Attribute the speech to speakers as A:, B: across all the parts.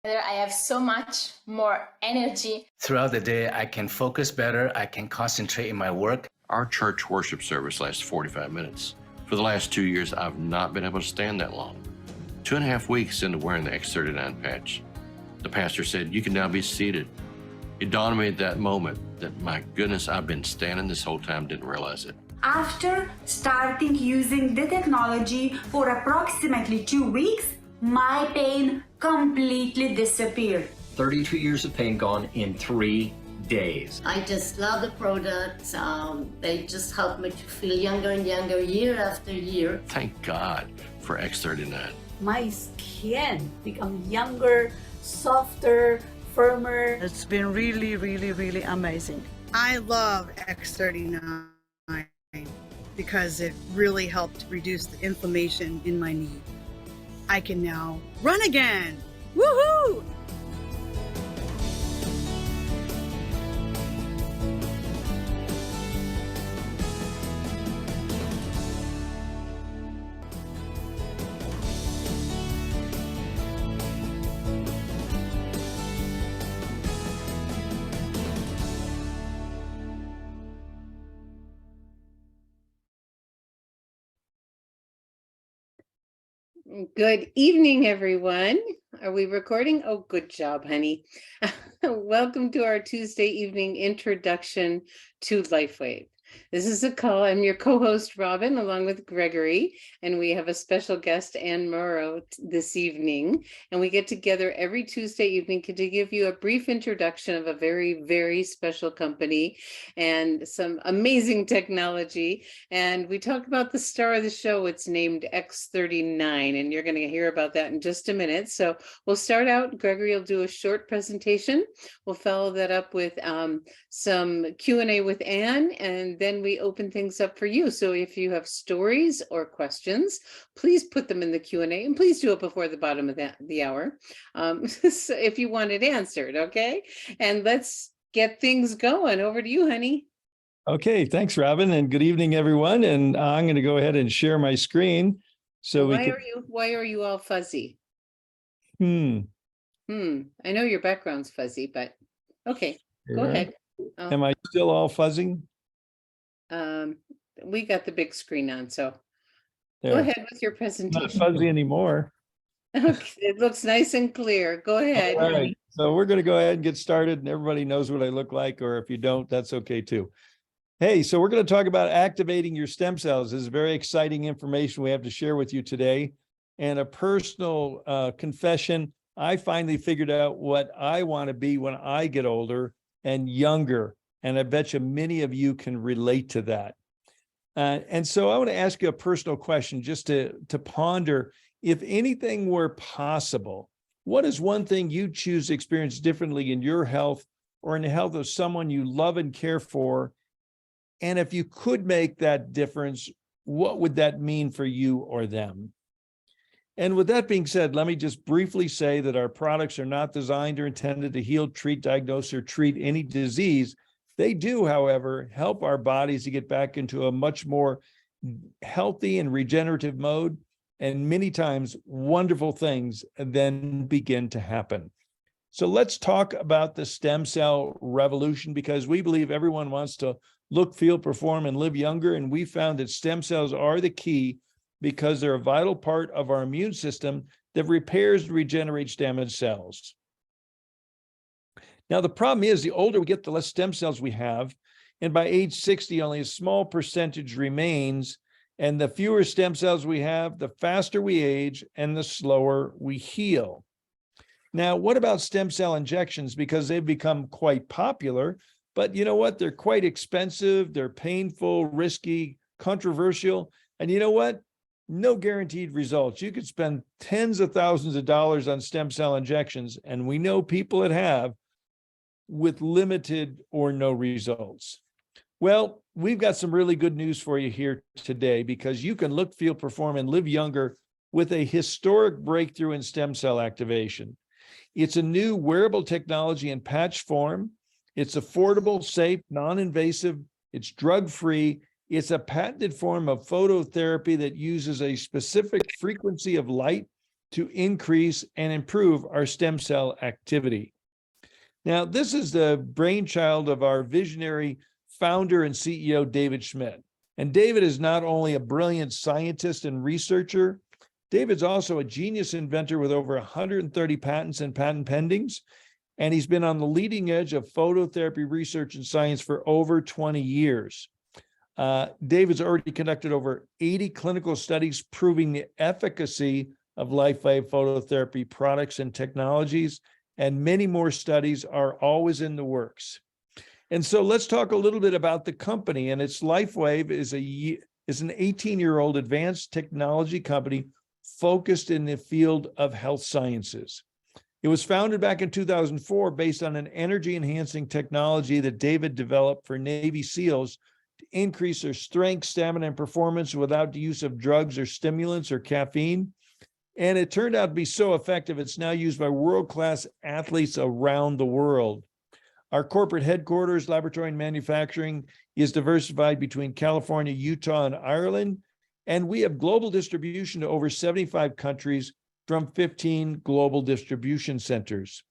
A: I have so much more energy.
B: Throughout the day, I can focus better. I can concentrate in my work.
C: Our church worship service lasts 45 minutes. For the last 2 years, I've not been able to stand that long. 2.5 weeks into wearing the X39 patch, the pastor said, "You can now be seated." It dawned on me at that moment that, my goodness, I've been standing this whole time, didn't realize it.
D: After starting using the technology for approximately 2 weeks, my pain completely disappeared.
E: 32 years of pain gone in 3 days.
F: I just love the products. They just help me to feel younger and younger year after year.
C: Thank God for X39.
G: My skin become younger, softer, firmer.
H: It's been really, really, really amazing.
I: I love X39 because it really helped reduce the inflammation in my knee. I can now run again. Woohoo!
J: Good evening, everyone. Are we recording? Oh, good job, honey. Welcome to our Tuesday evening introduction to LifeWave. This is a call. I'm your co-host, Robin, along with Gregory, and we have a special guest, Ann Moreau, this evening. And we get together every Tuesday evening to give you a brief introduction of a very, very special company and some amazing technology. And we talk about the star of the show. It's named X39, and you're going to hear about that in just a minute. So we'll start out. Gregory will do a short presentation. We'll follow that up with some Q&A with Ann, and then we open things up for you. So if you have stories or questions, please put them in the Q&A, and please do it before the bottom of the hour so if you want it answered, okay? And let's get things going. Over to you, honey.
K: Okay, thanks, Robin, and good evening, everyone. And I'm going to go ahead and share my screen. So
J: why are you all fuzzy?
K: I
J: know your background's fuzzy, but okay, go ahead.
K: Am I still all fuzzy?
J: We got the big screen on, so
K: There.
J: Go ahead with your presentation.
K: Not fuzzy anymore.
J: Okay, it looks nice and clear. Go ahead.
K: All right, so we're going to go ahead and get started, and everybody knows what I look like, or if you don't, that's okay too. Hey, so we're going to talk about activating your stem cells. This is very exciting information we have to share with you today. And a personal confession, I finally figured out what I want to be when I get older and younger. And I bet you many of you can relate to that. And so I want to ask you a personal question just to ponder. If anything were possible, what is one thing you choose to experience differently in your health or in the health of someone you love and care for? And if you could make that difference, what would that mean for you or them? And with that being said, let me just briefly say that our products are not designed or intended to heal, treat, diagnose, or treat any disease. They do, however, help our bodies to get back into a much more healthy and regenerative mode, and many times wonderful things then begin to happen. So let's talk about the stem cell revolution, because we believe everyone wants to look, feel, perform, and live younger, and we found that stem cells are the key because they're a vital part of our immune system that repairs and regenerates damaged cells. Now, the problem is the older we get, the less stem cells we have. And by age 60, only a small percentage remains. And the fewer stem cells we have, the faster we age and the slower we heal. Now, what about stem cell injections? Because they've become quite popular, but you know what? They're quite expensive. They're painful, risky, controversial. And you know what? No guaranteed results. You could spend tens of thousands of dollars on stem cell injections, and we know people that have, with limited or no results. Well, we've got some really good news for you here today, because you can look, feel, perform, and live younger with a historic breakthrough in stem cell activation. It's a new wearable technology in patch form. It's affordable, safe, non-invasive. It's drug-free. It's a patented form of phototherapy that uses a specific frequency of light to increase and improve our stem cell activity. Now, this is the brainchild of our visionary founder and CEO, David Schmidt. And David is not only a brilliant scientist and researcher, David's also a genius inventor with over 130 patents and patent pendings. And he's been on the leading edge of phototherapy research and science for over 20 years. David's already conducted over 80 clinical studies proving the efficacy of LifeWave phototherapy products and technologies, and many more studies are always in the works. And so let's talk a little bit about the company. And its LifeWave is an 18-year-old advanced technology company focused in the field of health sciences. It was founded back in 2004 based on an energy-enhancing technology that David developed for Navy SEALs to increase their strength, stamina, and performance without the use of drugs or stimulants or caffeine. And it turned out to be so effective, it's now used by world-class athletes around the world. Our corporate headquarters, laboratory, and manufacturing is diversified between California, Utah, and Ireland. And we have global distribution to over 75 countries from 15 global distribution centers.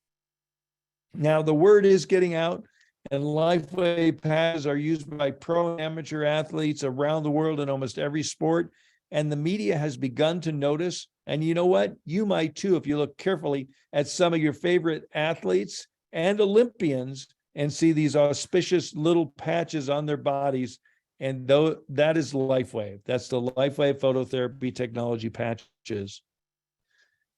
K: Now, the word is getting out, and LifeWave pads are used by pro and amateur athletes around the world in almost every sport. And the media has begun to notice. And you know what? You might too, if you look carefully at some of your favorite athletes and Olympians and see these auspicious little patches on their bodies. And though that is LifeWave, that's the LifeWave phototherapy technology patches.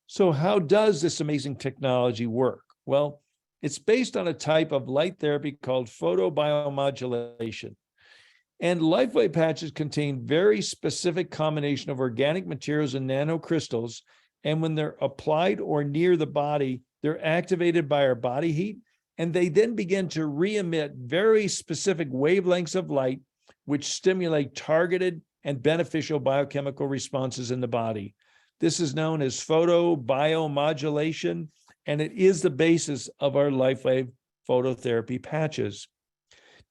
K: So how does this amazing technology work? Well, it's based on a type of light therapy called photobiomodulation. And LifeWave patches contain very specific combination of organic materials and nanocrystals. And when they're applied or near the body, they're activated by our body heat. And they then begin to re-emit very specific wavelengths of light, which stimulate targeted and beneficial biochemical responses in the body. This is known as photobiomodulation, and it is the basis of our LifeWave phototherapy patches.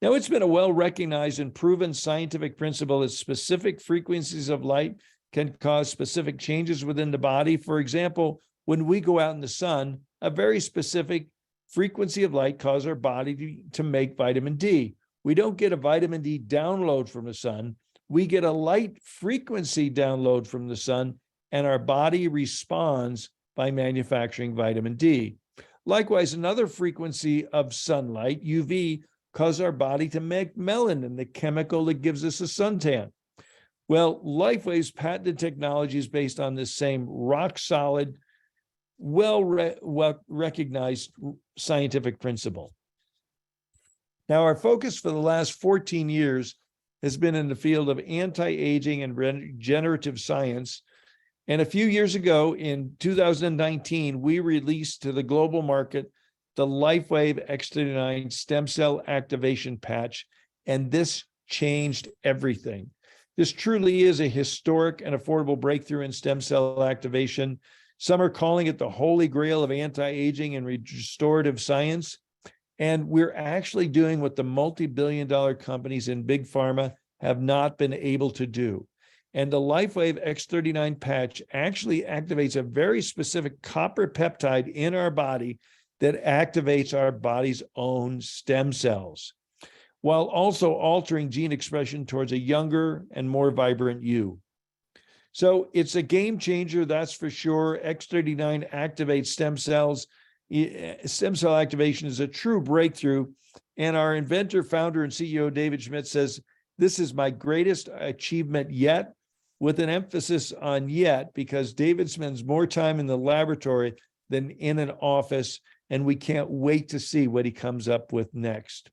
K: Now, it's been a well-recognized and proven scientific principle that specific frequencies of light can cause specific changes within the body. For example, when we go out in the sun, a very specific frequency of light causes our body to make vitamin D. We don't get a vitamin D download from the sun. We get a light frequency download from the sun, and our body responds by manufacturing vitamin D. Likewise, another frequency of sunlight, UV, causes our body to make melanin, the chemical that gives us a suntan. Well, LifeWave's patented technology is based on this same rock-solid, well-recognized scientific principle. Now, our focus for the last 14 years has been in the field of anti-aging and regenerative science. And a few years ago, in 2019, we released to the global market the LifeWave X39 stem cell activation patch, and this changed everything. This truly is a historic and affordable breakthrough in stem cell activation. Some are calling it the holy grail of anti-aging and restorative science. And we're actually doing what the multi-billion-dollar companies in big pharma have not been able to do. And the LifeWave X39 patch actually activates a very specific copper peptide in our body that activates our body's own stem cells, while also altering gene expression towards a younger and more vibrant you. So it's a game changer, that's for sure. X39 activates stem cells. Stem cell activation is a true breakthrough. And our inventor, founder, and CEO, David Schmidt, says, "This is my greatest achievement yet," with an emphasis on yet, because David spends more time in the laboratory than in an office, and we can't wait to see what he comes up with next.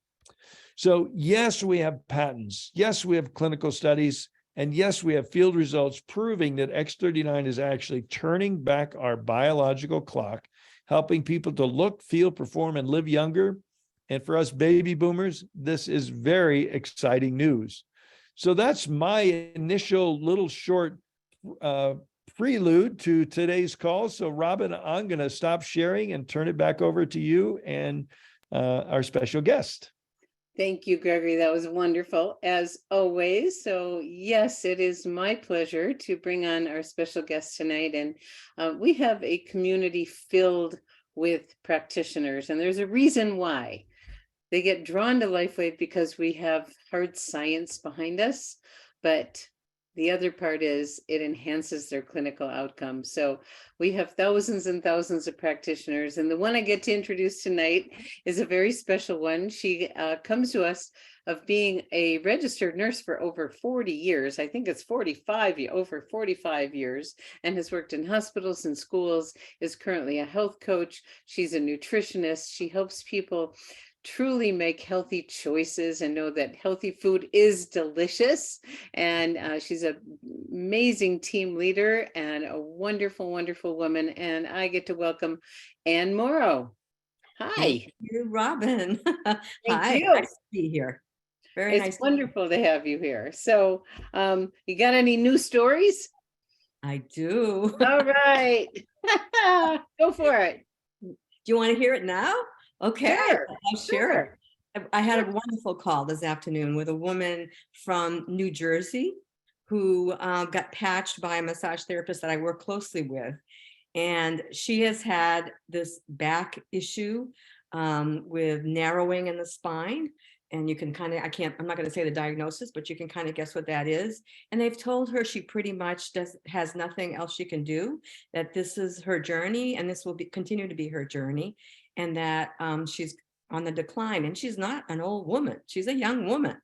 K: So yes, we have patents. Yes, we have clinical studies. And yes, we have field results proving that X39 is actually turning back our biological clock, helping people to look, feel, perform, and live younger. And for us baby boomers, this is very exciting news. So that's my initial little short prelude to today's call. So Robin, I'm going to stop sharing and turn it back over to you and our special guest.
J: Thank you, Gregory. That was wonderful, as always. So, yes, it is my pleasure to bring on our special guest tonight. And we have a community filled with practitioners, and there's a reason why. They get drawn to LifeWave because we have hard science behind us, but the other part is it enhances their clinical outcomes. So we have thousands and thousands of practitioners, and the one I get to introduce tonight is a very special one. She comes to us of being a registered nurse for over 40 years. I think it's over 45 years, and has worked in hospitals and schools, is currently a health coach. She's a nutritionist. She helps people truly make healthy choices and know that healthy food is delicious. And she's an amazing team leader and a wonderful, wonderful woman. And I get to welcome Ann Moreau. Hi.
L: Thank you, Robin. Hi,
J: you.
L: nice to be here. Very
J: It's
L: nice.
J: wonderful to have you here. So you got any new stories?
L: I do.
J: All right. Go for it.
L: Do you want to hear it now? Okay,
J: Sure,
L: I'll share it. I had a wonderful call this afternoon with a woman from New Jersey who got patched by a massage therapist that I work closely with. And she has had this back issue with narrowing in the spine. And you can kind of, I'm not going to say the diagnosis, but you can kind of guess what that is. And they've told her she pretty much has nothing else she can do, that this is her journey and this will continue to be her journey. And that she's on the decline, and she's not an old woman, she's a young woman.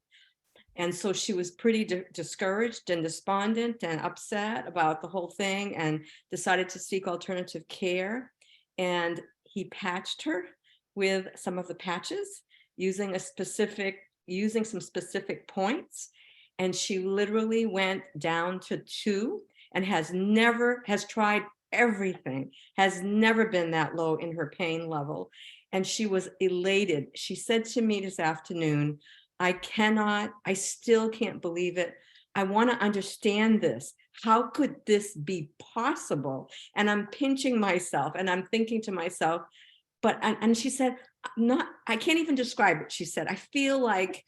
L: And so she was pretty discouraged and despondent and upset about the whole thing, and decided to seek alternative care. And he patched her with some of the patches using some specific points. And she literally went down to 2 and has tried everything, has never been that low in her pain level. And she was elated. She said to me this afternoon, I still can't believe it. I want to understand this. How could this be possible? And I'm pinching myself and I'm thinking to myself, and she said, I can't even describe it. She said, I feel like,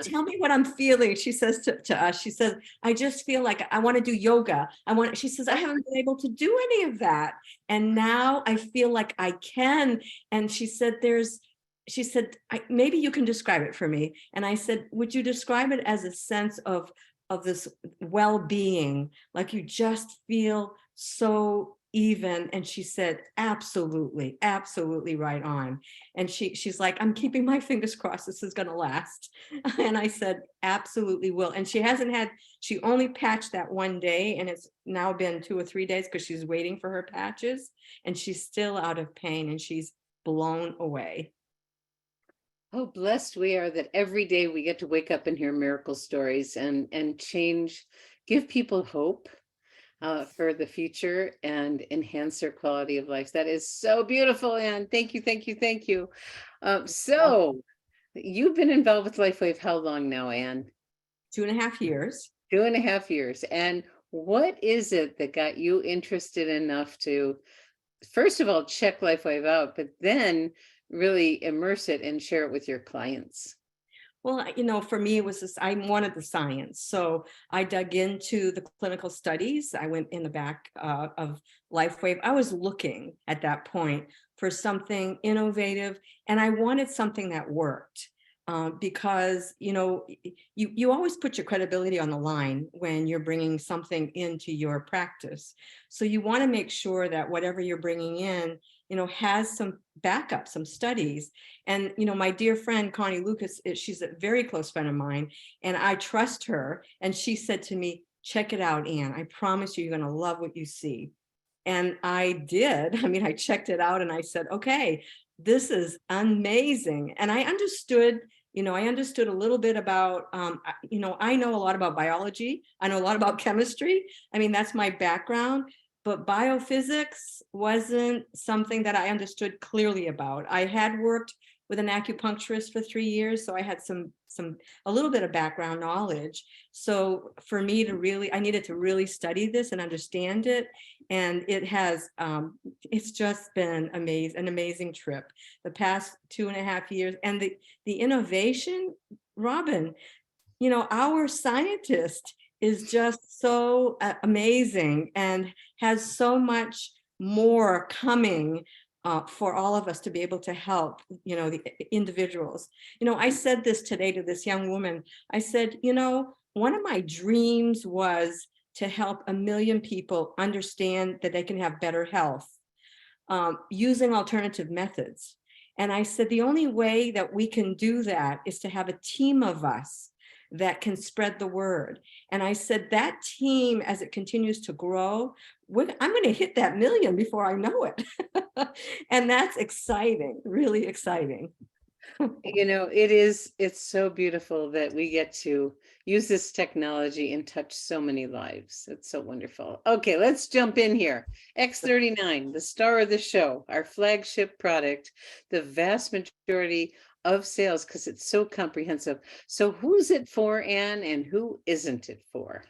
L: tell me what I'm feeling. She says to us, she says, I just feel like I want to do yoga. She says, I haven't been able to do any of that. And now I feel like I can. And she said, maybe you can describe it for me. And I said, would you describe it as a sense of this well-being, like you just feel so even? And she said, absolutely, absolutely right on. And she's like, I'm keeping my fingers crossed this is going to last. And I said, absolutely will. And she only patched that one day, and it's now been 2 or 3 days because she's waiting for her patches, and she's still out of pain, and she's blown away.
J: Oh, blessed we are that every day we get to wake up and hear miracle stories and change, give people hope for the future and enhance their quality of life. That is so beautiful, Ann. Thank you, thank you, thank you. So you've been involved with LifeWave how long now, Ann?
L: 2.5 years.
J: 2.5 years. And what is it that got you interested enough to, first of all, check LifeWave out, but then really immerse it and share it with your clients?
L: Well, for me, it was I wanted the science. So I dug into the clinical studies. I went in the back of LifeWave. I was looking at that point for something innovative, and I wanted something that worked. Because, you always put your credibility on the line when you're bringing something into your practice. So you want to make sure that whatever you're bringing in, has some backup, some studies. And, my dear friend, Connie Lucas, she's a very close friend of mine, and I trust her. And she said to me, check it out, Ann. I promise you're going to love what you see. And I did. I checked it out and I said, okay, this is amazing. And I understood a little bit about, I know a lot about biology. I know a lot about chemistry. That's my background. But biophysics wasn't something that I understood clearly about. I had worked with an acupuncturist for 3 years, so I had a little bit of background knowledge. So for me to really, I needed to really study this and understand it, and it has, it's just been an amazing trip the past 2.5 years, and the innovation, Robin, you know, our scientist is just so amazing and has so much more coming for all of us to be able to help, you know, the individuals. You know, I said this today to this young woman. I said, you know, one of my dreams was to help 1 million people understand that they can have better health using alternative methods. And I said, the only way that we can do that is to have a team of us that can spread the word. And I said, that team, as it continues to grow, I'm going to hit that 1 million before I know it. And that's exciting, really exciting.
J: You know, it's so beautiful that we get to use this technology and touch so many lives. It's so wonderful. Okay, let's jump in here. X39, the star of the show, our flagship product, the vast majority of sales, because it's so comprehensive. So who's it for, Anne, and who isn't it for?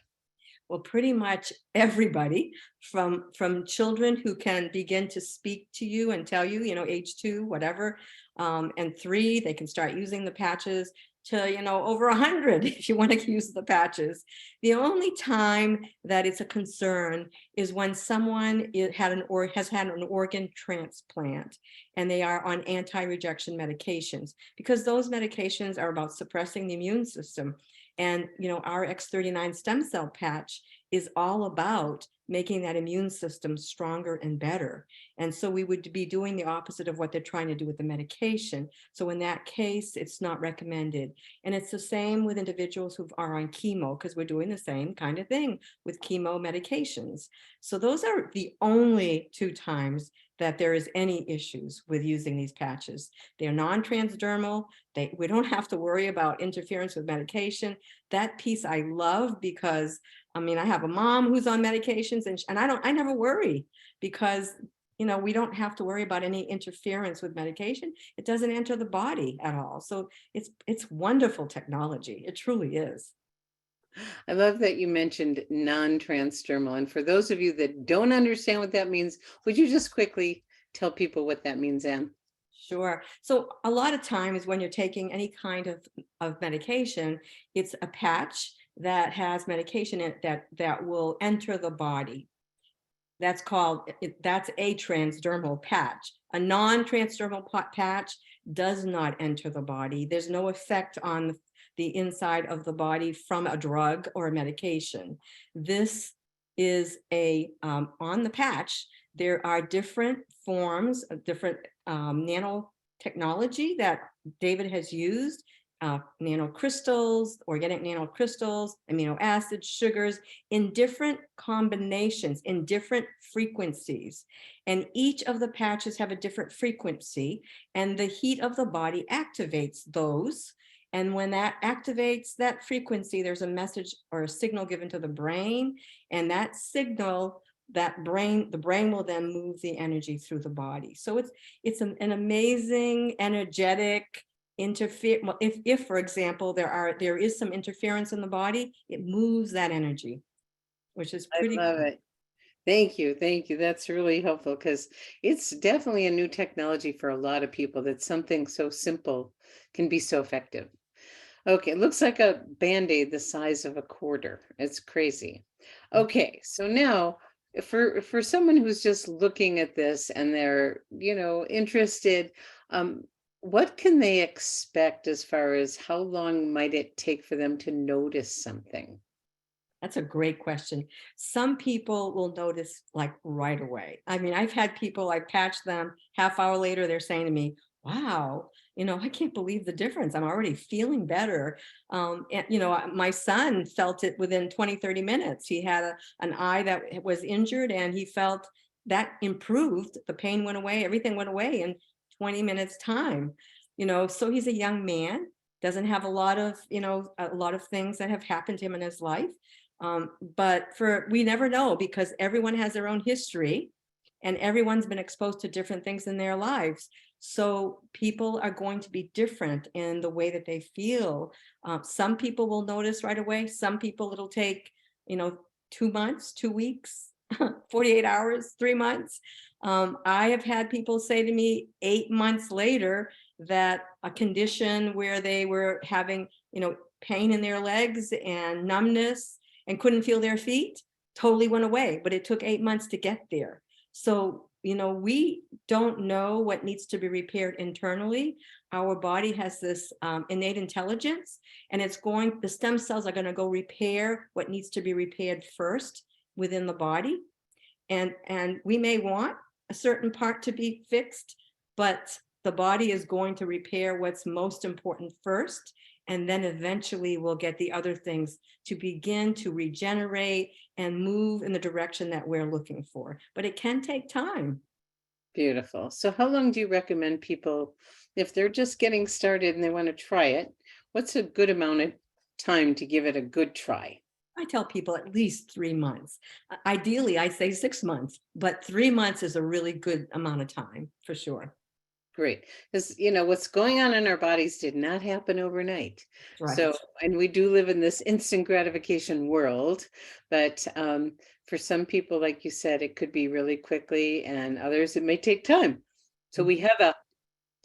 L: Well, pretty much everybody, from children who can begin to speak to you and tell you, you know, age 2, whatever, and 3, they can start using the patches, to, you know, over 100 if you want to use the patches. The only time that it's a concern is when someone has had an organ transplant and they are on anti-rejection medications, because those medications are about suppressing the immune system. And, you know, our X39 stem cell patch is all about making that immune system stronger and better. And so we would be doing the opposite of what they're trying to do with the medication. So in that case, it's not recommended. And it's the same with individuals who are on chemo, because we're doing the same kind of thing with chemo medications. So those are the only 2 times that there is any issues with using these patches. They're non-transdermal. We don't have to worry about interference with medication. That piece I love, because I mean, I have a mom who's on medications, and I never worry, because, you know, we don't have to worry about any interference with medication. It doesn't enter the body at all. So it's wonderful technology. It truly is.
J: I love that you mentioned non-transdermal. And for those of you that don't understand what that means, would you just quickly tell people what that means, Anne?
L: Sure. So a lot of times when you're taking any kind of medication, it's a patch that has medication in it that will enter the body. That's that's a transdermal patch. A non-transdermal patch does not enter the body. There's no effect on the inside of the body from a drug or a medication. This is on the patch, there are different forms of different nanotechnology that David has used, nanocrystals, organic nanocrystals, amino acids, sugars, in different combinations, in different frequencies. And each of the patches have a different frequency, and the heat of the body activates those. And when that activates that frequency, there's a message or a signal given to the brain, and that signal, the brain will then move the energy through the body. So it's an amazing, energetic well, if for example there is some interference in the body, it moves that energy, which is pretty
J: I love it. Thank you. That's really helpful, because it's definitely a new technology for a lot of people, that something so simple can be so effective. Okay, it looks like a Band-Aid the size of a quarter. It's crazy. Okay, so now for someone who's just looking at this and they're, you know, interested, what can they expect as far as how long might it take for them to notice something?
L: That's a great question. Some people will notice like right away. I mean, I've had people, I patch them, half hour later, they're saying to me, wow, you know, I can't believe the difference. I'm already feeling better. And, you know, my son felt it within 20-30 minutes. He had an eye that was injured, and he felt that improved. The pain went away. Everything went away in 20 minutes time. You know, so he's a young man, doesn't have a lot of, you know, a lot of things that have happened to him in his life. But we never know, because everyone has their own history. and everyone's been exposed to different things in their lives. So people are going to be different in the way that they feel. Some people will notice right away. Some people it'll take, 2 months, 2 weeks, 48 hours, 3 months. I have had people say to me 8 months later that a condition where they were having, pain in their legs and numbness and couldn't feel their feet totally went away, but it took 8 months to get there. So, we don't know what needs to be repaired internally. Our body has this innate intelligence, and the stem cells are going to go repair what needs to be repaired first within the body. And we may want a certain part to be fixed, but the body is going to repair what's most important first. And then eventually we'll get the other things to begin to regenerate and move in the direction that we're looking for. But it can take time.
J: Beautiful. So how long do you recommend people, if they're just getting started and they want to try it, what's a good amount of time to give it a good try?
L: I tell people at least 3 months. Ideally, I say 6 months, but 3 months is a really good amount of time for sure.
J: Great. Because, what's going on in our bodies did not happen overnight.
L: Right.
J: So, and we do live in this instant gratification world, but for some people, like you said, it could be really quickly, and others, it may take time. So we have a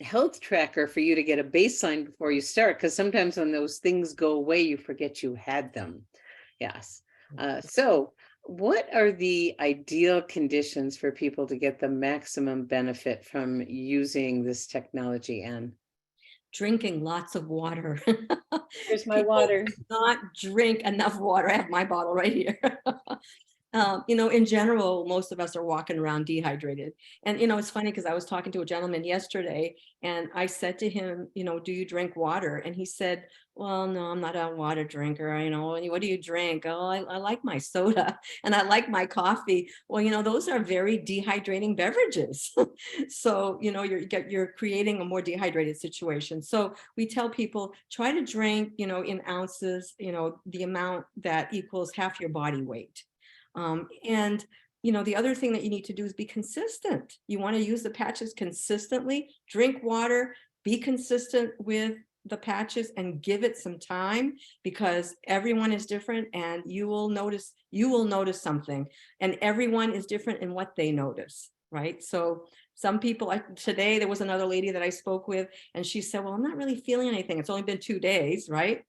J: health tracker for you to get a baseline before you start, because sometimes when those things go away, you forget you had them. Yes. So what are the ideal conditions for people to get the maximum benefit from using this technology, Anne?
L: Drinking lots of water.
J: Here's my water.
L: Not drink enough water. I have my bottle right here. In general, most of us are walking around dehydrated. And, it's funny because I was talking to a gentleman yesterday and I said to him, do you drink water? And he said, well, no, I'm not a water drinker. What do you drink? Oh, I like my soda and I like my coffee. Well, those are very dehydrating beverages. So, you're creating a more dehydrated situation. So we tell people, try to drink, in ounces, the amount that equals half your body weight. And the other thing that you need to do is be consistent. You want to use the patches consistently, drink water, be consistent with the patches and give it some time, because everyone is different and you will notice something, and everyone is different in what they notice, right? So some people, today there was another lady that I spoke with and she said, well, I'm not really feeling anything. It's only been 2 days, right?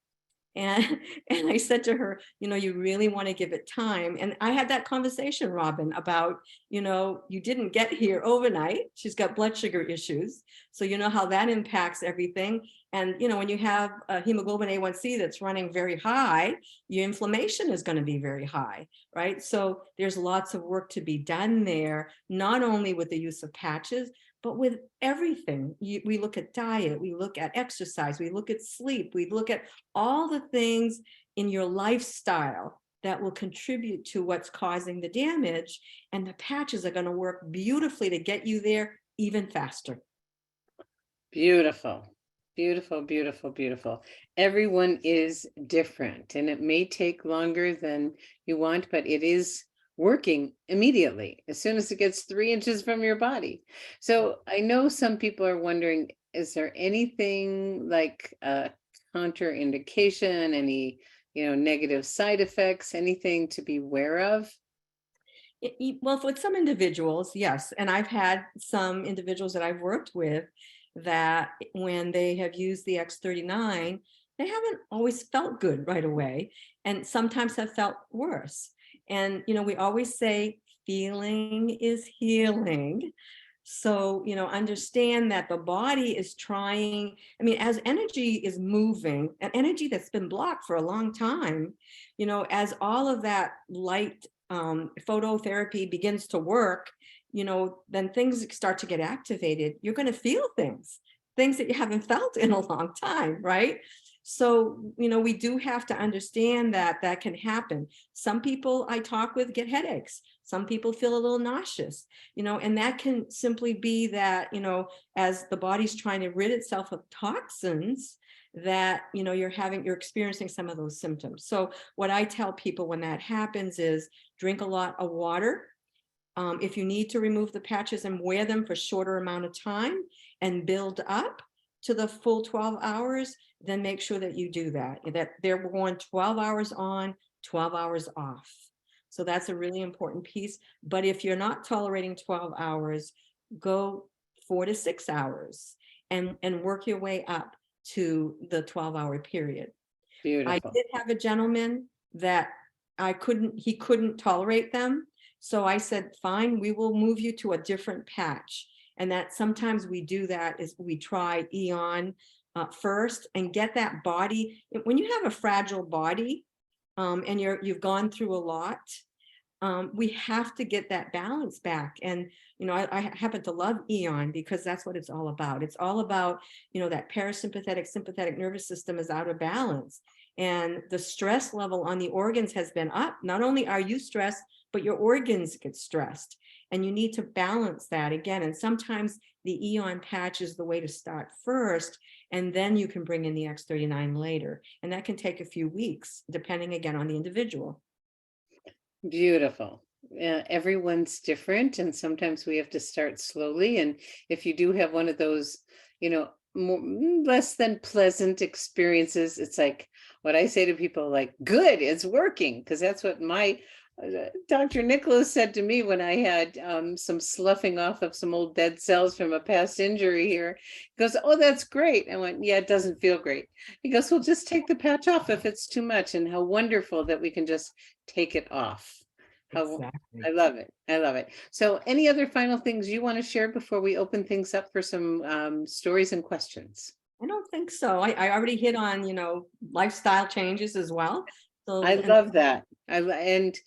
L: And I said to her, you really want to give it time. And I had that conversation, Robin, about, you didn't get here overnight. She's got blood sugar issues. So you know how that impacts everything. And, when you have a hemoglobin A1C that's running very high, your inflammation is going to be very high, right? So there's lots of work to be done there, not only with the use of patches, but with everything. We look at diet, we look at exercise, we look at sleep, we look at all the things in your lifestyle that will contribute to what's causing the damage. And the patches are going to work beautifully to get you there even faster.
J: Beautiful. Beautiful, beautiful, beautiful. Everyone is different, and it may take longer than you want, but it is working immediately as soon as it gets 3 inches from your body. So I know some people are wondering, is there anything like a contraindication, any, negative side effects, anything to be aware of?
L: Well, with some individuals, yes. And I've had some individuals that I've worked with that when they have used the X39, they haven't always felt good right away, and sometimes have felt worse. And, we always say feeling is healing. So, understand that the body is trying, as energy is moving, and energy that's been blocked for a long time, as all of that light phototherapy begins to work, then things start to get activated. You're going to feel things that you haven't felt in a long time, right? So, we do have to understand that can happen. Some people I talk with get headaches. Some people feel a little nauseous, and that can simply be that, as the body's trying to rid itself of toxins, that, you're experiencing some of those symptoms. So what I tell people when that happens is drink a lot of water, If you need to remove the patches and wear them for a shorter amount of time and build up to the full 12 hours, then make sure that you do that they're going 12 hours on, 12 hours off. So that's a really important piece. But if you're not tolerating 12 hours, go 4 to 6 hours and work your way up to the 12-hour period.
J: Beautiful.
L: I did have a gentleman that he couldn't tolerate them. So I said, fine, we will move you to a different patch. And that sometimes we do that is we try Eon first and get that body. When you have a fragile body and you've gone through a lot, we have to get that balance back. And, you know, I happen to love Eon because that's what it's all about. It's all about, you know, that parasympathetic, sympathetic nervous system is out of balance. And the stress level on the organs has been up. Not only are you stressed, but your organs get stressed. And you need to balance that again. And sometimes the Eon patch is the way to start first, and then you can bring in the X39 later. And that can take a few weeks, depending again on the individual.
J: Beautiful. Everyone's different, and sometimes we have to start slowly. And if you do have one of those, you know, less than pleasant experiences, it's like what I say to people, like, good, it's working, because that's what my Dr. Nicholas said to me when I had some sloughing off of some old dead cells from a past injury here. He goes, oh, that's great. I went, yeah, it doesn't feel great. He goes, well, just take the patch off if it's too much. And how wonderful that we can just take it off. Exactly. I love it. I love it. So any other final things you want to share before we open things up for some stories and questions?
L: I don't think so. I already hit on, you know, lifestyle changes as well. So,
J: I love that. And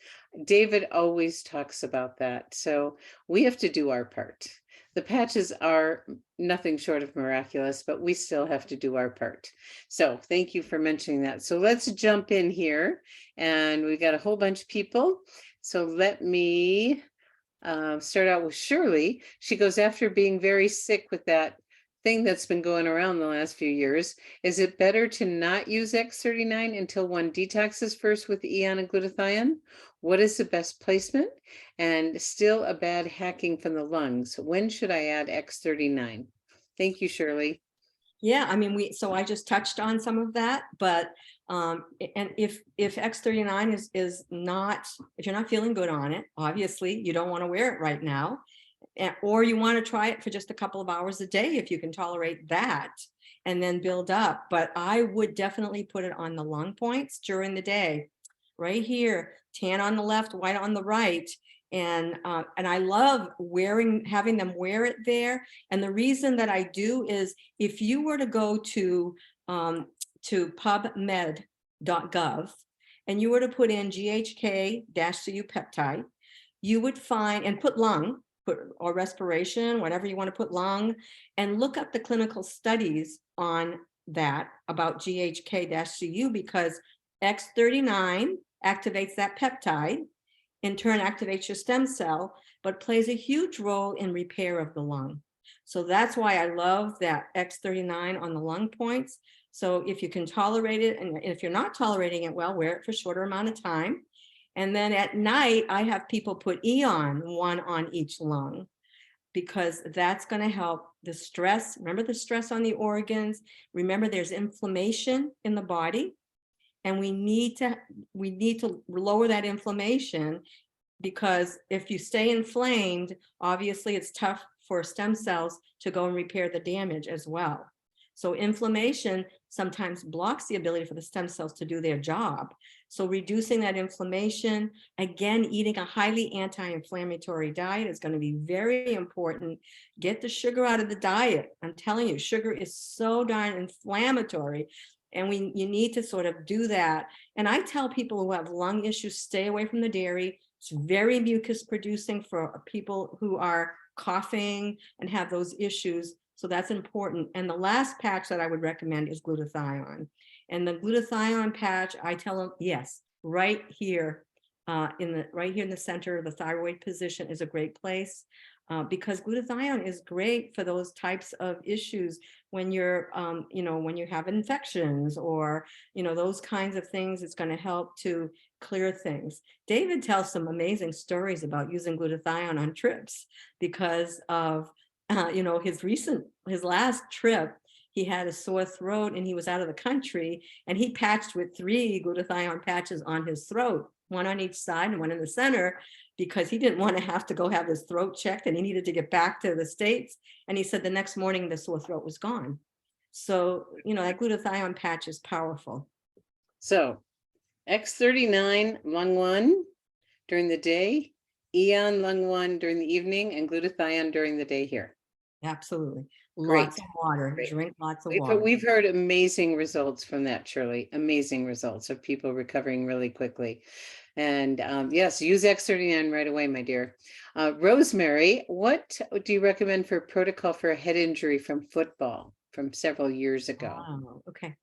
J: David always talks about that. So we have to do our part. The patches are nothing short of miraculous, but we still have to do our part. So thank you for mentioning that. So let's jump in here. And we've got a whole bunch of people. So let me start out with Shirley. She goes, after being very sick with that thing that's been going around the last few years, is it better to not use X39 until one detoxes first with Eon and glutathione? What is the best placement? And still a bad hacking from the lungs. When should I add X39? Thank you, Shirley.
L: Yeah, I mean, so I just touched on some of that, but and if X39 is not, if you're not feeling good on it, obviously you don't want to wear it right now. Or you want to try it for just a couple of hours a day if you can tolerate that, and then build up. But I would definitely put it on the lung points during the day, right here, tan on the left, white on the right. And I love having them wear it there. And the reason that I do is if you were to go to pubmed.gov and you were to put in GHK-Cu peptide, you would find, and put lung, or respiration, whatever you want to put lung, and look up the clinical studies on that about GHK-Cu, because X39 activates that peptide, in turn activates your stem cell, but plays a huge role in repair of the lung. So that's why I love that X39 on the lung points. So if you can tolerate it, and if you're not tolerating it well, wear it for a shorter amount of time. And then at night, I have people put Eon, one on each lung, because that's going to help the stress. Remember the stress on the organs. Remember there's inflammation in the body, and we need to lower that inflammation, because if you stay inflamed, obviously it's tough for stem cells to go and repair the damage as well. So inflammation sometimes blocks the ability for the stem cells to do their job. So reducing that inflammation, again, eating a highly anti-inflammatory diet is going to be very important. Get the sugar out of the diet. I'm telling you, sugar is so darn inflammatory, and you need to sort of do that. And I tell people who have lung issues, stay away from the dairy. It's very mucus producing for people who are coughing and have those issues. So that's important. And the last patch that I would recommend is glutathione. And the glutathione patch, I tell them, yes, right here in the center of the thyroid position is a great place, because glutathione is great for those types of issues when you're, when you have infections or, those kinds of things. It's going to help to clear things. David tells some amazing stories about using glutathione on trips because of, his last trip. He had a sore throat and he was out of the country, and he patched with 3 glutathione patches on his throat, one on each side and one in the center, because he didn't want to have to go have his throat checked and he needed to get back to the States. And he said the next morning the sore throat was gone. So, that glutathione patch is powerful.
J: So X39 lung 1 during the day, Eon lung 1 during the evening, and glutathione during the day here.
L: Absolutely.
J: Great.
L: Lots of water.
J: Great.
L: Drink lots of
J: But
L: water.
J: we've heard amazing results from that, Shirley. Amazing results of people recovering really quickly. And yes, use X39 right away, my dear. Rosemary, what do you recommend for protocol for a head injury from football from several years ago?
L: Oh, okay.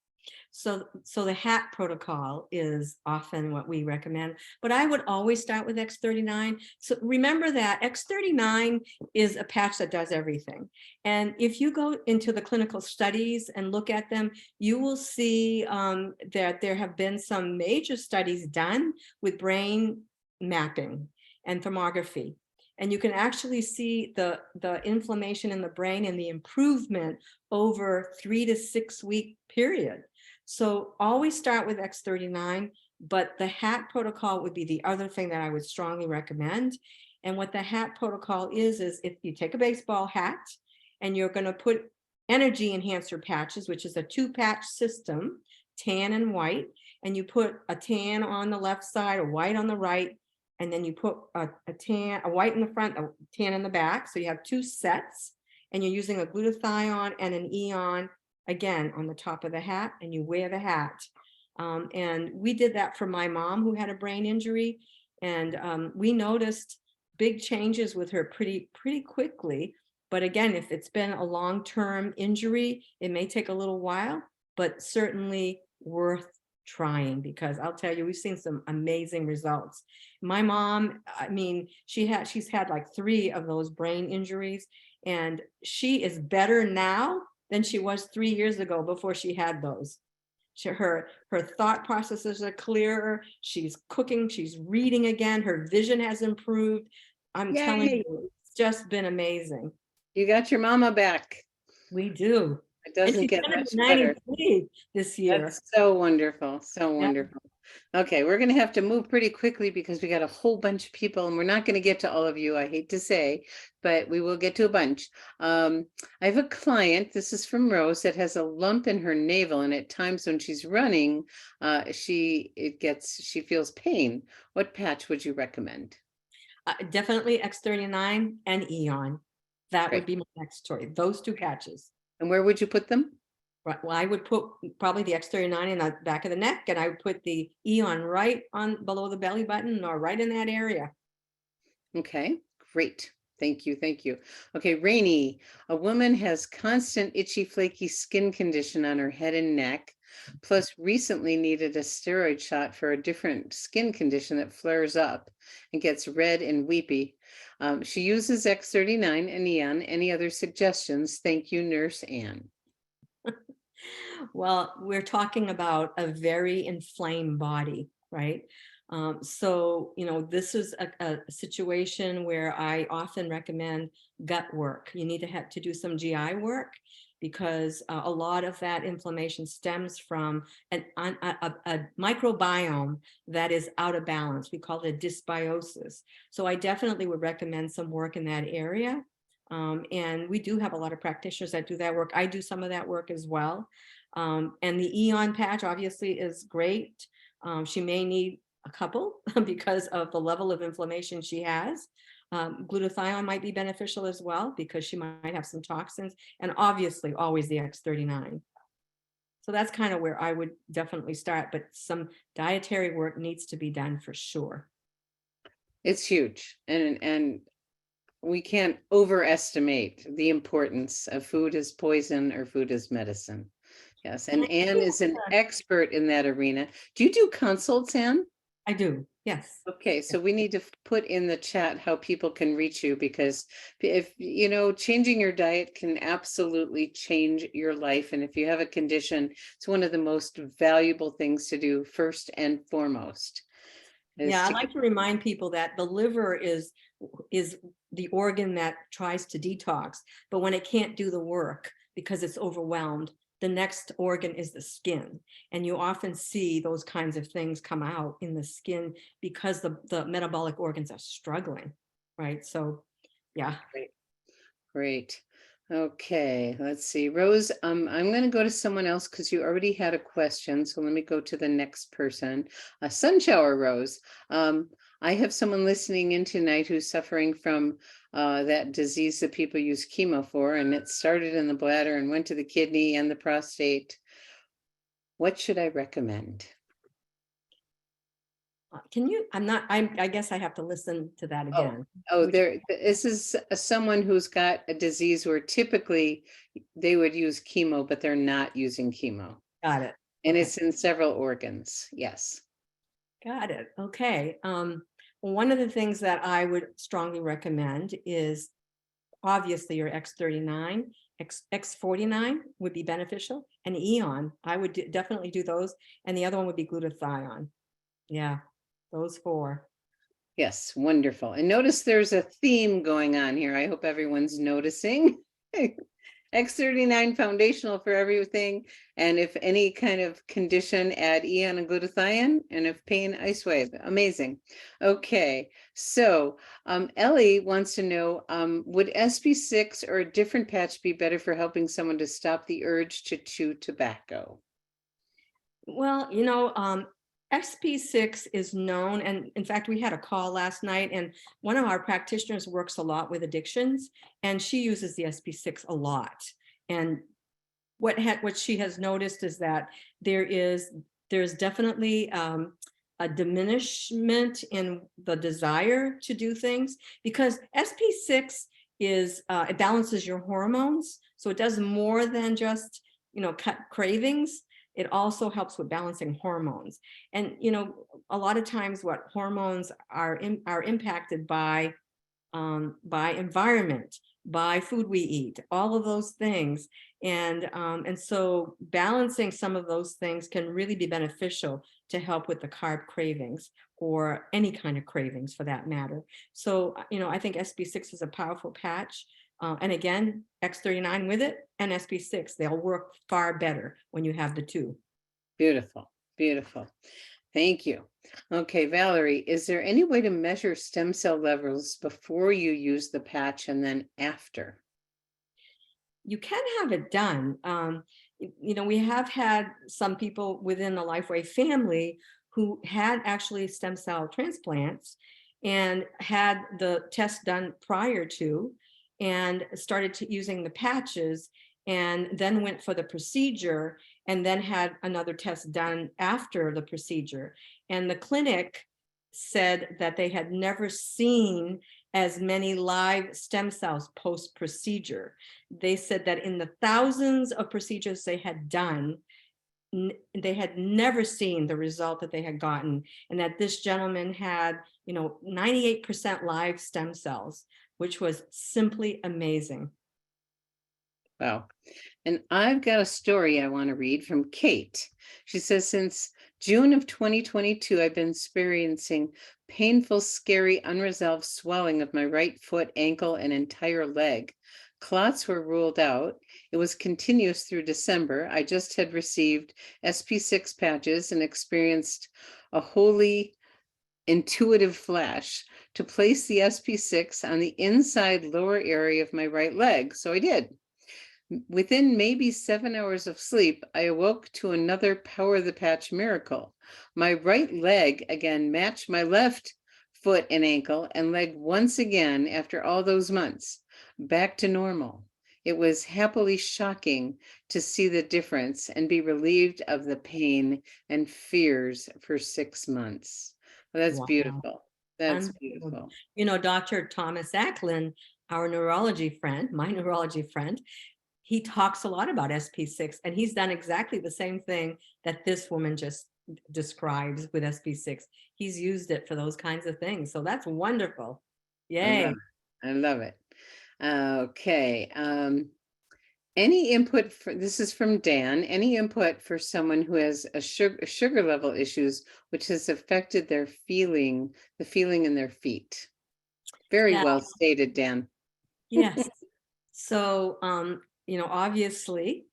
L: So the hat protocol is often what we recommend, but I would always start with X39. So remember that X39 is a patch that does everything. And if you go into the clinical studies and look at them, you will see that there have been some major studies done with brain mapping and thermography. And you can actually see the inflammation in the brain and the improvement over 3 to 6 week period. So always start with X39, but the hat protocol would be the other thing that I would strongly recommend. And what the hat protocol is if you take a baseball hat and you're going to put energy enhancer patches, which is a 2-patch system, tan and white, and you put a tan on the left side, a white on the right, and then you put a white in the front, a tan in the back. So you have 2 sets, and you're using a glutathione and an Eon again on the top of the hat, and you wear the hat. And we did that for my mom who had a brain injury, and we noticed big changes with her pretty quickly. But again, if it's been a long-term injury, it may take a little while, but certainly worth trying, because I'll tell you, we've seen some amazing results. My mom, I mean, she's had like 3 of those brain injuries, and she is better now than she was 3 years ago before she had those. Her thought processes are clearer. She's cooking, she's reading again. Her vision has improved. I'm telling you, it's just been amazing.
J: You got your mama back.
L: We do.
J: It doesn't get much better
L: this year.
J: That's so wonderful. So wonderful. Okay, we're going to have to move pretty quickly because we got a whole bunch of people and we're not going to get to all of you. I hate to say, but we will get to a bunch. I have a client, this is from Rose, that has a lump in her navel, and at times when she's running, she feels pain. What patch would you recommend?
L: Definitely X39 and Eon. That would be my next choice. Those 2 patches.
J: And where would you put them?
L: Right. Well, I would put probably the X39 in the back of the neck, and I would put the Eon right on below the belly button or right in that area.
J: Okay, great. Thank you. Thank you. Okay, Rainey, a woman has constant itchy, flaky skin condition on her head and neck, plus recently needed a steroid shot for a different skin condition that flares up and gets red and weepy. She uses X39 and Eon. Any other suggestions? Thank you, Nurse Ann.
L: Well, we're talking about a very inflamed body, right? So, this is a situation where I often recommend gut work. You need to do some GI work, because a lot of that inflammation stems from a microbiome that is out of balance. We call it dysbiosis. So I definitely would recommend some work in that area. And we do have a lot of practitioners that do that work. I do some of that work as well. And the Eon patch obviously is great. She may need a couple because of the level of inflammation she has. Glutathione might be beneficial as well because she might have some toxins, and obviously always the X39. So that's kind of where I would definitely start, but some dietary work needs to be done for sure.
J: It's huge, and we can't overestimate the importance of food as poison or food as medicine. Yes, and Anne is an expert in that arena. Do you do consults, Anne?
L: I do, yes.
J: Okay, so we need to put in the chat how people can reach you, because if changing your diet can absolutely change your life. And if you have a condition, it's one of the most valuable things to do first and foremost.
L: Yeah, I like to remind people that the liver is the organ that tries to detox, but when it can't do the work because it's overwhelmed, the next organ is the skin. And you often see those kinds of things come out in the skin because the metabolic organs are struggling, right? So, yeah.
J: Great. Okay, let's see. Rose, I'm going to go to someone else because you already had a question. So let me go to the next person. Sunshower Rose. I have someone listening in tonight who's suffering from that disease that people use chemo for, and it started in the bladder and went to the kidney and the prostate. What should I recommend?
L: Can you, I guess I have to listen to that again.
J: This is someone who's got a disease where typically they would use chemo, but they're not using chemo.
L: Got it.
J: And it's in several organs. Yes.
L: Got it. Okay. One of the things that I would strongly recommend is obviously your X39, X49 would be beneficial, and Eon. I would definitely do those. And the other one would be glutathione. Yeah. Those four.
J: Yes, wonderful. And notice there's a theme going on here. I hope everyone's noticing. X39 foundational for everything. And if any kind of condition, add Eon and glutathione. And if pain, ice wave. Amazing. Okay, so Ellie wants to know, would SP6 or a different patch be better for helping someone to stop the urge to chew tobacco?
L: Well, SP6 is known, and in fact, we had a call last night, and one of our practitioners works a lot with addictions, and she uses the SP6 a lot. And what she has noticed is that there's definitely a diminishment in the desire to do things, because SP6 it balances your hormones, so it does more than just cut cravings. It also helps with balancing hormones. And, a lot of times what hormones are impacted by environment, by food we eat, all of those things. And so balancing some of those things can really be beneficial to help with the carb cravings or any kind of cravings for that matter. So, I think SP6 is a powerful patch. And again, X39 with it and SP6, they'll work far better when you have the two.
J: Beautiful, beautiful. Thank you. Okay, Valerie, is there any way to measure stem cell levels before you use the patch and then after?
L: You can have it done. We have had some people within the LifeWay family who had actually stem cell transplants and had the test done prior to, and started using the patches, and then went for the procedure, and then had another test done after the procedure. And the clinic said that they had never seen as many live stem cells post-procedure. They said that in the thousands of procedures they had done, they had never seen the result that they had gotten, and that this gentleman had 98% live stem cells, which was simply amazing.
J: Wow. And I've got a story I want to read from Kate. She says, since June of 2022, I've been experiencing painful, scary, unresolved swelling of my right foot, ankle, and entire leg. Clots were ruled out. It was continuous through December. I just had received SP6 patches and experienced a wholly intuitive flash to place the SP6 on the inside lower area of my right leg. So I did. Within maybe 7 hours of sleep, I awoke to another Power the Patch miracle. My right leg again matched my left foot and ankle and leg once again after all those months, back to normal. It was happily shocking to see the difference and be relieved of the pain and fears for 6 months. Well, that's beautiful. That's beautiful.
L: Dr. Thomas Acklin, our neurology friend, my neurology friend, he talks a lot about SP6, and he's done exactly the same thing that this woman just describes with SP6. He's used it for those kinds of things. So that's wonderful. Yay.
J: I love it. Okay. Any input for, this is from Dan, any input for someone who has a sugar level issues, which has affected their feeling, the feeling in their feet? Very
L: Yeah.
J: well stated, Dan.
L: Yes. So, obviously,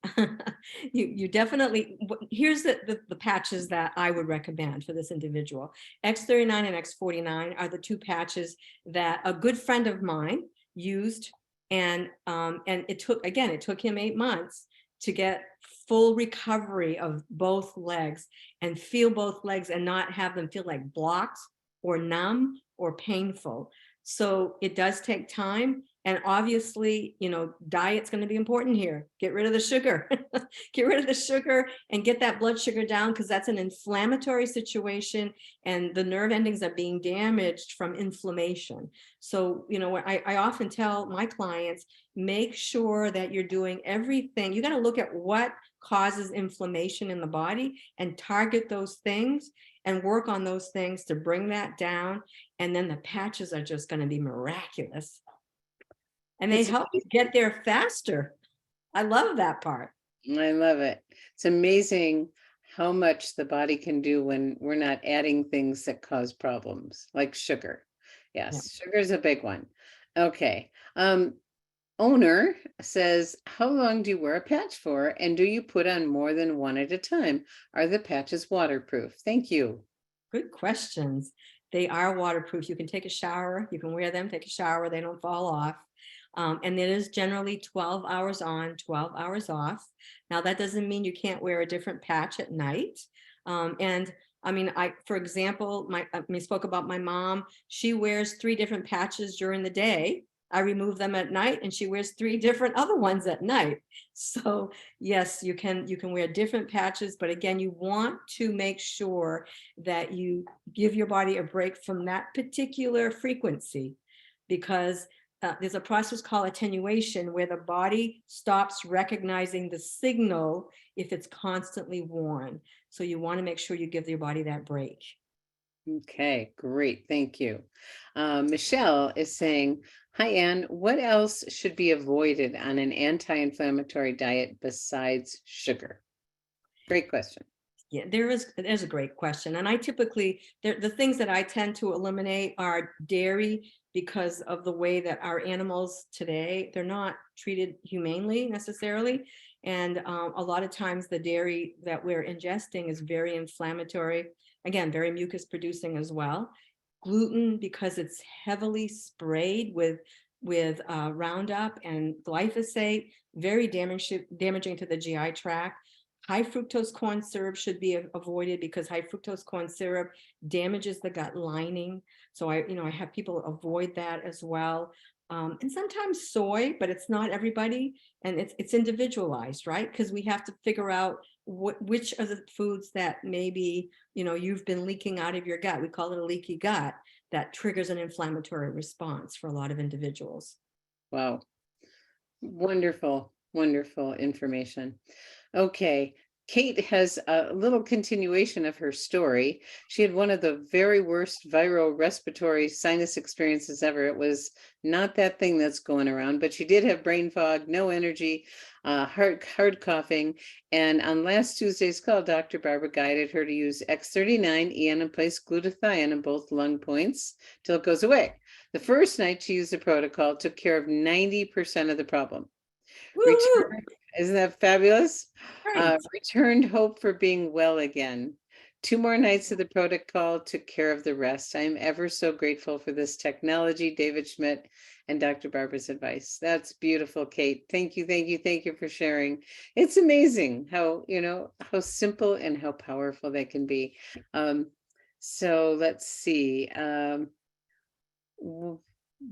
L: you definitely, here's the patches that I would recommend for this individual. X39 and X49 are the two patches that a good friend of mine used. And it took him 8 months to get full recovery of both legs and feel both legs and not have them feel like blocked or numb or painful. So it does take time. And obviously, diet's going to be important here. Get rid of the sugar, get rid of the sugar and get that blood sugar down, because that's an inflammatory situation and the nerve endings are being damaged from inflammation. So, I often tell my clients, make sure that you're doing everything. You got to look at what causes inflammation in the body and target those things and work on those things to bring that down. And then the patches are just going to be miraculous. And they help you get there faster. I love that part.
J: I love it. It's amazing how much the body can do when we're not adding things that cause problems, like sugar. Yes, sugar is a big one. Okay. Owner says, how long do you wear a patch for? And do you put on more than one at a time? Are the patches waterproof? Thank you.
L: Good questions. They are waterproof. You can take a shower. You can wear them, take a shower. They don't fall off. And it is generally 12 hours on, 12 hours off. Now, that doesn't mean you can't wear a different patch at night. For example, I spoke about my mom. She wears 3 different patches during the day. I remove them at night and she wears 3 different other ones at night. So yes, you can wear different patches, but again, you want to make sure that you give your body a break from that particular frequency, because there's a process called attenuation where the body stops recognizing the signal if it's constantly worn. So you want to make sure you give your body that break.
J: Okay, great. Thank you. Michelle is saying, hi, Anne, what else should be avoided on an anti-inflammatory diet besides sugar? Great question.
L: Yeah, there's a great question. And I typically, the things that I tend to eliminate are dairy, because of the way that our animals today, they're not treated humanely necessarily. And a lot of times the dairy that we're ingesting is very inflammatory. Again, very mucus producing as well. Gluten, because it's heavily sprayed with Roundup and glyphosate, very damaging to the GI tract. High fructose corn syrup should be avoided because high fructose corn syrup damages the gut lining. So I have people avoid that as well. And sometimes soy, but it's not everybody, and it's individualized, right? Because we have to figure out which are the foods that maybe you've been leaking out of your gut. We call it a leaky gut that triggers an inflammatory response for a lot of individuals.
J: Wow, wonderful, wonderful information. Okay. Kate has a little continuation of her story. She had one of the very worst viral respiratory sinus experiences ever. It was not that thing that's going around, but she did have brain fog, no energy, hard coughing. And on last Tuesday's call, Dr. Barbara guided her to use X39 EN and place glutathione in both lung points till it goes away. The first night she used the protocol, took care of 90% of the problem. Isn't that fabulous? Returned hope for being well again. 2 more nights of the protocol took care of the rest. I am ever so grateful for this technology, David Schmidt and Dr. Barbara's advice. That's beautiful, Kate. Thank you, thank you, thank you for sharing. It's amazing how, how simple and how powerful they can be. So let's see.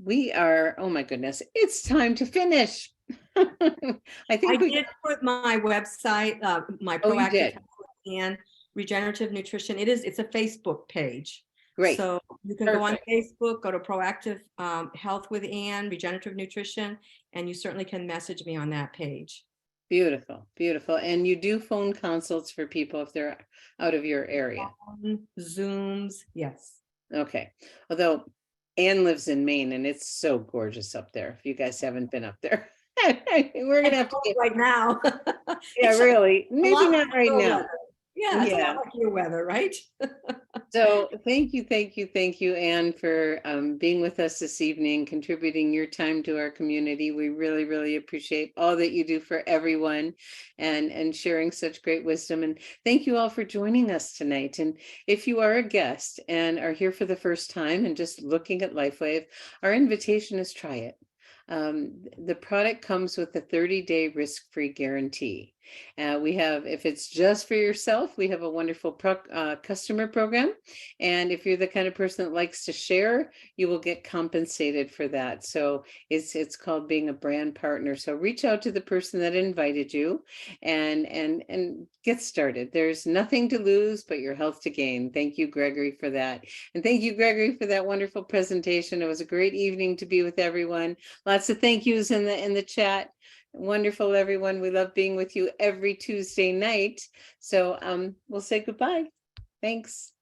J: We are, oh my goodness, it's time to finish. I
L: did put my website, my Proactive Health and Regenerative Nutrition. It's a Facebook page.
J: Great.
L: So you can go on Facebook, go to Proactive Health with Ann, Regenerative Nutrition, and you certainly can message me on that page.
J: Beautiful, beautiful. And you do phone consults for people if they're out of your area?
L: Zooms, yes.
J: Okay. Although Anne lives in Maine and it's so gorgeous up there. If you guys haven't been up there. We're gonna have to get,
L: right now.
J: yeah,
L: It's
J: really,
L: a
J: maybe
L: lot
J: not
L: like
J: right
L: your
J: now.
L: weather. Yeah, it's a
J: Yeah.
L: lot like your weather, right?
J: So thank you, Anne, for being with us this evening, contributing your time to our community. We really, really appreciate all that you do for everyone and sharing such great wisdom. And thank you all for joining us tonight. And if you are a guest and are here for the first time and just looking at LifeWave, our invitation is try it. The product comes with a 30-day risk-free guarantee. We have, if it's just for yourself, we have a wonderful customer program. And if you're the kind of person that likes to share, you will get compensated for that. So it's called being a brand partner. So reach out to the person that invited you and get started. There's nothing to lose but your health to gain. Thank you, Gregory, for that. And thank you, Gregory, for that wonderful presentation. It was a great evening to be with everyone. Lots of thank yous in the chat. Wonderful, everyone. We love being with you every Tuesday night. So we'll say goodbye. Thanks.